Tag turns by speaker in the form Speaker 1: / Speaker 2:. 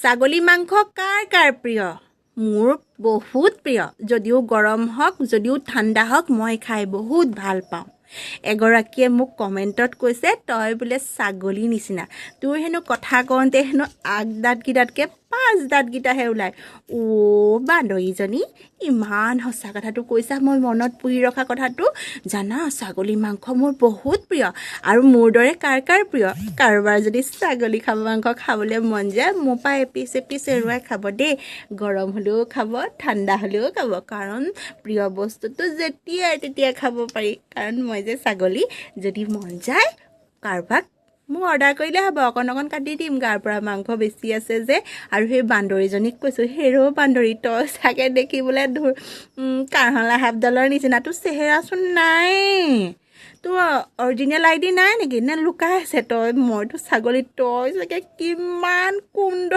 Speaker 1: ছাগলী মাংস কাৰ কাৰ প্ৰিয়? মোৰ বহুত প্ৰিয়। যদিও গৰম হওক যদিও ঠাণ্ডা হওক মই খাই বহুত ভাল পাওঁ। এগৰাকীয়ে মোক কমেণ্টত কৈছে তই বোলে ছাগলী নিচিনা, তোৰ হেনো কথা কওঁতে হেনো আগ দাঁতকেইটাতকৈ 5 দাঁতকেইটাহে ওলায়। বান্দৰীজনী ইমান সঁচা কথাটো কৈছা, মই মনত পুৰি ৰখা কথাটো। জানা, ছাগলী মাংস মোৰ বহুত প্ৰিয়। আৰু মোৰ দৰে কাৰ কাৰ প্ৰিয়? কাৰোবাৰ যদি ছাগলী মাংস খাবলৈ মন যায় মোৰ পৰা এপিচ এৰুৱাই খাব দেই। গৰম হ'লেও খাব, ঠাণ্ডা হ'লেও খাব, কাৰণ প্ৰিয় বস্তুটো যেতিয়াই তেতিয়াই খাব পাৰি। কাৰণ মই যে ছাগলী, যদি মন যায় কাৰোবাক মোক অৰ্ডাৰ কৰিলে হ'ব, অকণ কাটি দিম, গাৰ পৰা মাংস বেছি আছে যে। আৰু সেই বান্দৰীজনীক কৈছোঁ, হেৰ' বান্দৰী, তই চাগে দেখিবলৈ কাঢ়লা সাপডালৰ নিচিনা, তোৰ চেহেৰাচোন নাই, তোৰ অৰিজিনেল ID নাই নেকি? নে লুকাই আছে? মইতো ছাগলী, তই চাগে কিমান কুণ্ড